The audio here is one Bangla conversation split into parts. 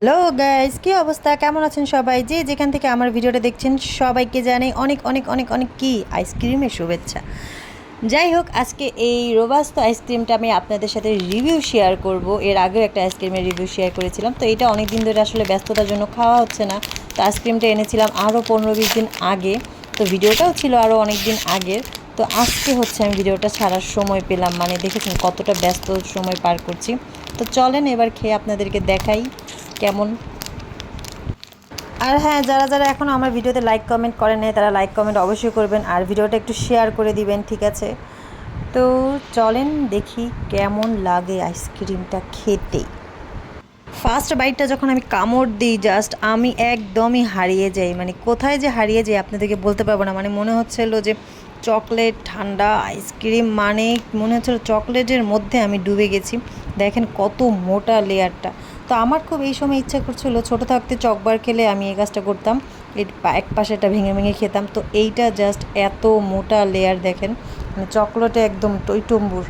হ্যালো গাইস, কি অবস্থা? কেমন আছেন সবাই? যে যেখান থেকে আমার ভিডিওটা দেখছেন সবাইকে জানাই অনেক অনেক অনেক অনেক কি আইসক্রিমের শুভেচ্ছা। যাই হোক, আজকে এই রোবাস্তো আইসক্রিমটা আমি আপনাদের সাথে রিভিউ শেয়ার করব। এর আগেও একটা আইসক্রিমের রিভিউ শেয়ার করেছিলাম, তো এটা অনেক দিন ধরে আসলে ব্যস্ততার জন্য খাওয়া হচ্ছে না। তো আইসক্রিমটা এনেছিলাম আরও 15-20 দিন আগে, তো ভিডিওটাও ছিল আরও অনেক দিন আগের। তো আজকে হচ্ছে আমি ভিডিওটা ছাড়ার সময় পেলাম, মানে দেখেছেন কতটা ব্যস্ত সময় পার করছি। তো চলেন এবার খেয়ে আপনাদেরকে দেখাই কেমন। আর হ্যাঁ, যারা যারা এখনও আমার ভিডিওতে লাইক কমেন্ট করেন নাই তারা লাইক কমেন্ট অবশ্যই করবেন, আর ভিডিওটা একটু শেয়ার করে দিবেন, ঠিক আছে? তো চলেন দেখি কেমন লাগে আইসক্রিমটা খেতে। ফার্স্ট বাইটটা যখন আমি কামড় দিই, জাস্ট আমি একদমই হারিয়ে যাই, মানে কোথায় যে হারিয়ে যাই আপনাদেরকে বলতে পারবো না। মানে মনে হচ্ছিল যে চকলেট ঠান্ডা আইসক্রিম, মানে মনে হচ্ছিল চকলেটের মধ্যে আমি ডুবে গেছি। দেখেন কত মোটা লেয়ারটা। তো আমার খুব এই সময় ইচ্ছা করছিল, ছোটো থাকতে চকবার খেলে আমি এই কাজটা করতাম, এর এক পাশেটা ভেঙে ভেঙে খেতাম। তো এইটা জাস্ট এত মোটা লেয়ার দেখেন, মানে চকলেটে একদম টইটম্বুর।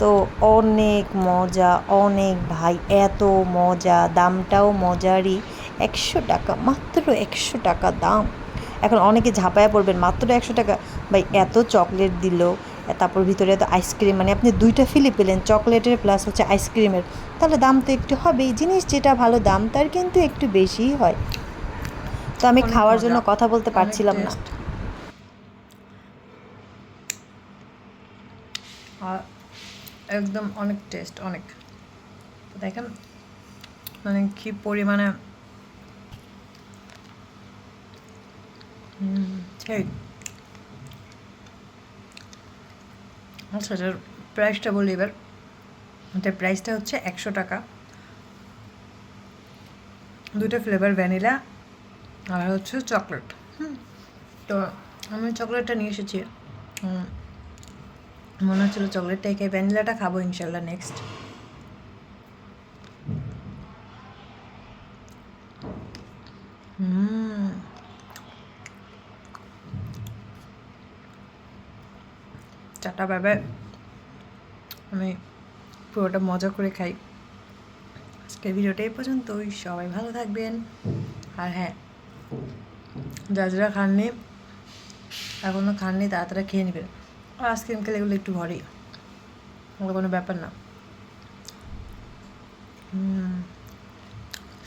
তো অনেক মজা, অনেক ভাই, এত মজা, দামটাও মজারই। 100 টাকা, মাত্র 100 টাকা দাম। এখন অনেকে ঝাঁপায়া পড়বেন, মাত্র 100 টাকা ভাই, এত চকলেট দিল, তারপর ভিতরে এত আইসক্রিম, মানে আপনি দুইটা ফিলি পেলেন, চকলেটের প্লাস হচ্ছে আইসক্রিমের, তাহলে দাম তো একটু হবেই। জিনিস যেটা ভালো দাম তার কিন্তু একটু বেশিই হয়। তো আমি অনেক খাওয়ার জন্য মজা, কথা বলতে অনেক পারছিলাম না। টেস্ট। আর একদম অনেক টেস্ট, অনেক। দেখেন মানে কি পরিমাণে সেই। আচ্ছা, এটার প্রাইসটা বলি এবার। এটার প্রাইসটা হচ্ছে 100 টাকা। দুটো ফ্লেভার, ভ্যানিলা আর হচ্ছে চকলেট। তো আমি চকলেটটা নিয়ে এসেছি। মনে হচ্ছিলো চকলেটটাই খাই, ভ্যানিলাটা খাবো ইনশাল্লাহ নেক্সট। চারটা ভাবে আমি পুরোটা মজা করে খাই। আজকের ভিডিওটা এই পর্যন্তই, সবাই ভালো থাকবেন। আর হ্যাঁ, যারা যারা খাননি, এখনও খাননি, তাড়াতাড়ি খেয়ে নেবেন। আর আইসক্রিম খেলে এগুলো একটু ভরেই, ওগুলো কোনো ব্যাপার না।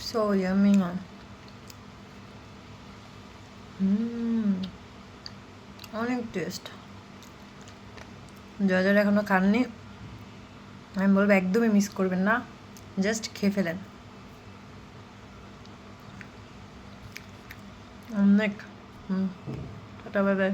So yummy. অনেক টেস্ট। যারা যারা এখনও খাননি, আমি বলবো একদমই মিস করবেন না, জাস্ট খেয়ে ফেলেন। অনেক টাটা, বাই বাই।